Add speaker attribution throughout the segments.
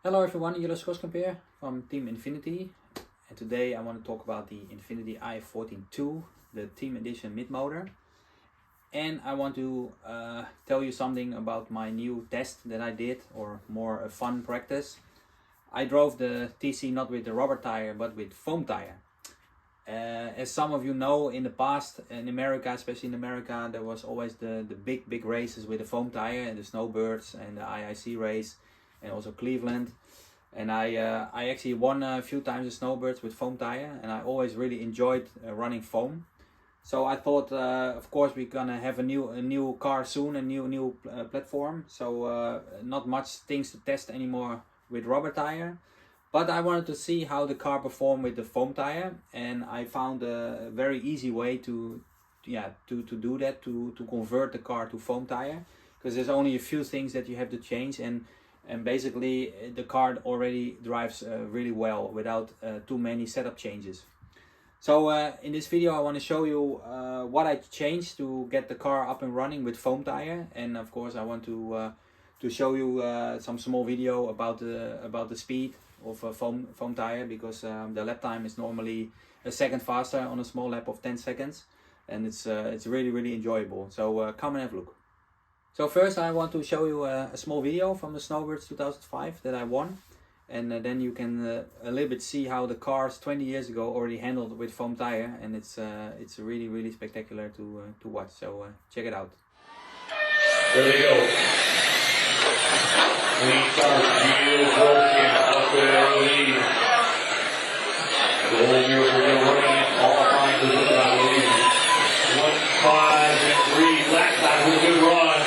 Speaker 1: Hello everyone, Jilles Groskamp here from Team Infinity, and today I want to talk about the Infinity IF14-2, the Team Edition Mid motor. And I want to tell you something about my new test that I did, or more a fun practice. I drove the TC not with the rubber tire but with foam tire. As some of you know, in the past in America, especially in America, there was always the big races with the foam tire, and the Snowbirds and the IIC race, and also Cleveland. And I actually won a few times the Snowbirds with foam tire, and I always really enjoyed running foam. So I thought, of course, we're gonna have a new car soon, a new platform. So not much things to test anymore with rubber tire, but I wanted to see how the car performed with the foam tire, and I found a very easy way to do that, to convert the car to foam tire, because there's only a few things that you have to change, and basically the car already drives really well without too many setup changes. So in this video I want to show you what I changed to get the car up and running with foam tire, and of course I want to show you some small video about the speed of a foam tire, because the lap time is normally a second faster on a small lap of 10 seconds, and it's really enjoyable. So come and have a look. So first I want to show you a small video from the Snowbirds 2005 that I won, and then you can a little bit see how the cars 20 years ago already handled with foam tire, and it's really spectacular to watch. So check it out.
Speaker 2: There they go. Lead start, Jilles Groskamp up there in the lead. The whole year we're going to run in qualifying position, I believe. 1, 5, and 3. Last time was a good run.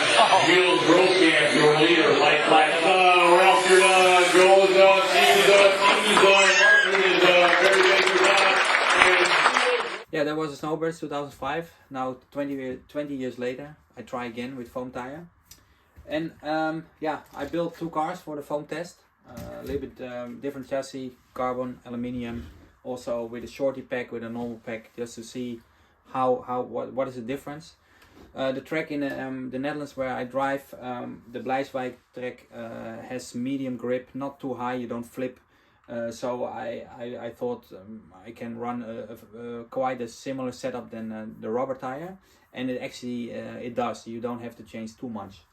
Speaker 2: Jilles Groskamp, your leader. Light flag done. Ralph, you're done. Joel's done. Steve's done. Steve's done. Martin is done. Very good. You're done.
Speaker 1: Yeah, that was a Snowbirds 2005. Now 20 years later, I try again with foam tire. And yeah, I built two cars for the foam test. A little bit different chassis, carbon, aluminium. Also with a shorty pack, with a normal pack, just to see what is the difference. The track in the Netherlands where I drive, the Blijswijk track, has medium grip, not too high, you don't flip. So I thought I can run quite a similar setup than the rubber tire, and it actually it does. You don't have to change too much.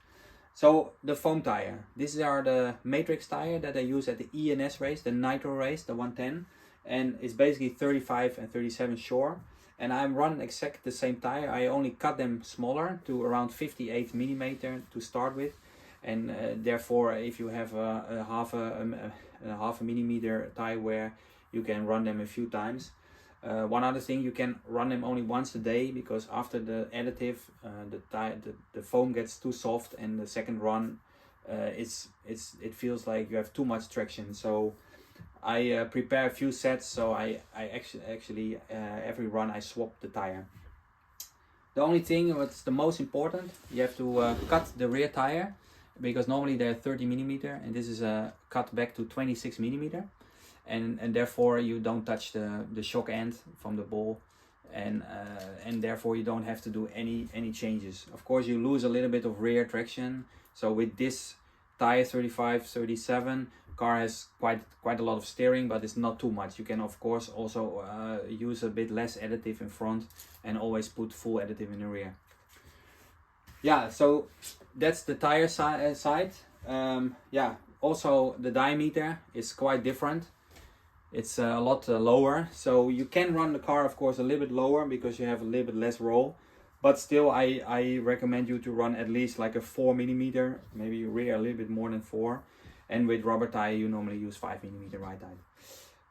Speaker 1: So the foam tire, these are the matrix tire that I use at the ENS race, the Nitro race, the 110, and it's basically 35 and 37 shore. And I'm running exactly the same tire. I only cut them smaller to around 58 millimeter to start with, and therefore, if you have a half a millimeter tire wear, you can run them a few times. One other thing, you can run them only once a day, because after the additive, the foam gets too soft, and the second run, it feels like you have too much traction. So I prepare a few sets, so I actually every run I swap the tire. The only thing what's the most important, you have to cut the rear tire, because normally they're 30 millimeter, and this is cut back to 26 millimeter, and therefore you don't touch the shock end from the ball, and therefore you don't have to do any changes. Of course, you lose a little bit of rear traction. So with this tire 35-37, car has quite a lot of steering, but it's not too much. You can of course also use a bit less additive in front, and always put full additive in the rear. Yeah, so that's the tire side. Yeah, also the diameter is quite different. It's a lot lower, so you can run the car of course a little bit lower, because you have a little bit less roll. But still, I recommend you to run at least like a 4 millimeter, maybe rear a little bit more than 4. And with rubber tire, you normally use 5 millimeter right tire.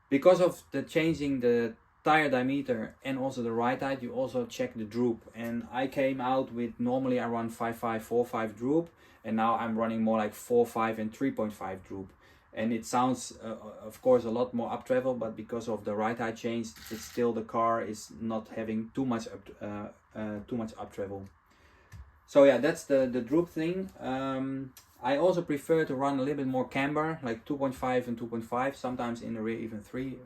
Speaker 1: Because of the changing the tire diameter and also the right tire, you also check the droop. And I came out with, normally I run 5.5, 4.5 droop, and now I'm running more like 4.5 and 3.5 droop. And it sounds, of course, a lot more up travel, but because of the right tire change, it's still, the car is not having too much up travel. So yeah, that's the droop thing. I also prefer to run a little bit more camber, like 2.5 and 2.5, sometimes in the rear even 3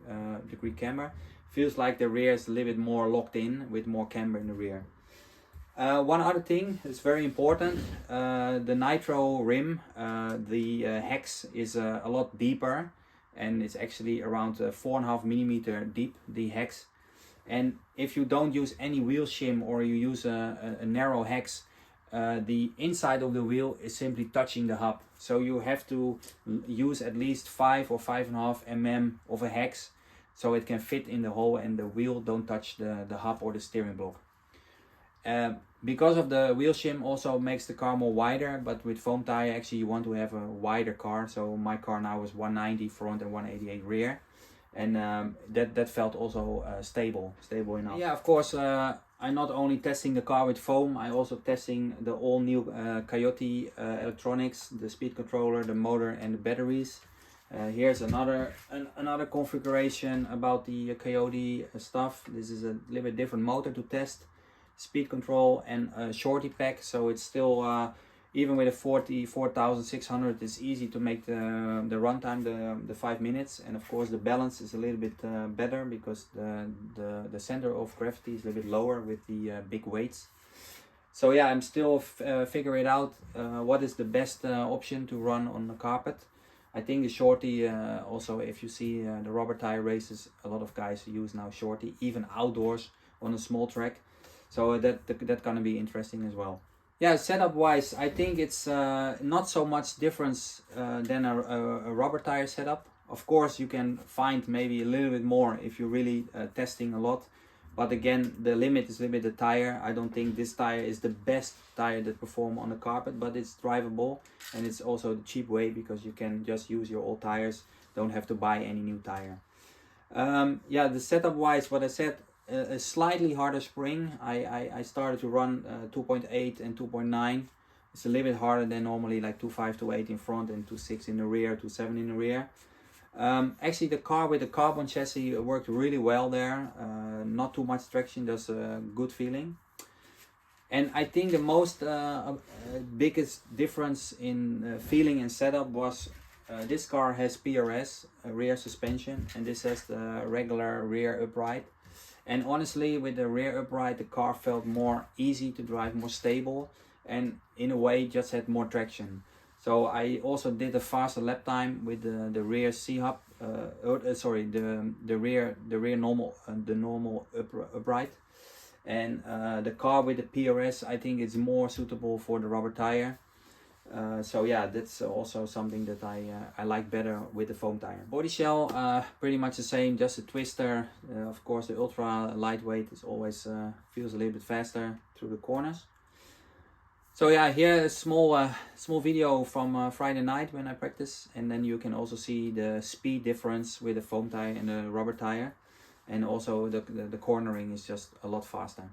Speaker 1: degree camber. Feels like the rear is a little bit more locked in, with more camber in the rear. One other thing is very important, the nitro rim, the hex is a lot deeper, and it's actually around 4.5 millimeter deep, the hex. And if you don't use any wheel shim or you use a narrow hex, the inside of the wheel is simply touching the hub. So you have to use at least 5 or 5.5 mm of a hex so it can fit in the hole and the wheel don't touch the hub or the steering block. Because of the wheel shim also makes the car more wider, but with foam tire actually you want to have a wider car. So my car now is 190 front and 188 rear, and that felt also stable enough. Yeah, of course, I'm not only testing the car with foam, I also testing the all new Coyote electronics, the speed controller, the motor and the batteries. Here's another configuration about the Coyote stuff. This is a little bit different motor to test. Speed control and a shorty pack, so it's still even with a 44,600 it's easy to make the runtime the 5 minutes, and of course the balance is a little bit better because the center of gravity is a little bit lower with the big weights. So yeah, I'm still figuring out what is the best option to run on the carpet. I think the shorty, also if you see the rubber tire races, a lot of guys use now shorty even outdoors on a small track. So that's gonna be interesting as well. Yeah, setup wise, I think it's not so much difference than a rubber tire setup. Of course, you can find maybe a little bit more if you're really testing a lot. But again, the limit is a little bit the tire. I don't think this tire is the best tire that perform on the carpet, but it's drivable and it's also the cheap way because you can just use your old tires. Don't have to buy any new tire. Yeah, the setup wise, what I said, a slightly harder spring. I started to run 2.8 and 2.9. It's a little bit harder than normally, like 2.5 to 8 in front and 2.6 in the rear, 2.7 in the rear. Actually the car with the carbon chassis worked really well there. Not too much traction, just a good feeling. And I think the most biggest difference in feeling and setup was this car has PRS, rear suspension, and this has the regular rear upright. And honestly, with the rear upright, the car felt more easy to drive, more stable, and in a way just had more traction. So I also did a faster lap time with the rear C-hub, the rear normal, the normal upright. And the car with the PRS, I think it's more suitable for the rubber tire. So yeah, that's also something that I like better with the foam tire. Body shell, pretty much the same, just a twister. Of course, the ultra lightweight is always feels a little bit faster through the corners. So yeah, here a small video from Friday night when I practice, and then you can also see the speed difference with the foam tire and the rubber tire, and also the cornering is just a lot faster.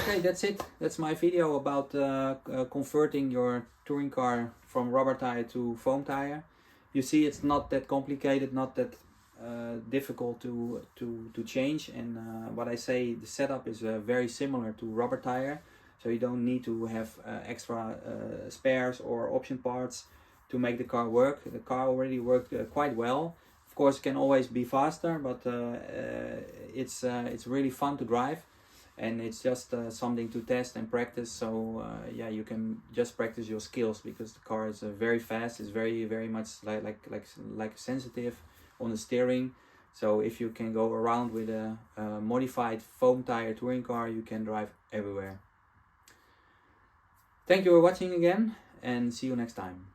Speaker 1: Okay, that's it. That's my video about converting your touring car from rubber tire to foam tire. You see, it's not that complicated, not that difficult to change. And what I say, the setup is very similar to rubber tire. So you don't need to have extra spares or option parts to make the car work. The car already worked quite well. Of course, it can always be faster, but it's really fun to drive. And it's just something to test and practice. So yeah, you can just practice your skills because the car is very fast. It's very much like sensitive on the steering. So if you can go around with a modified foam tire touring car, you can drive everywhere. Thank you for watching again, and see you next time.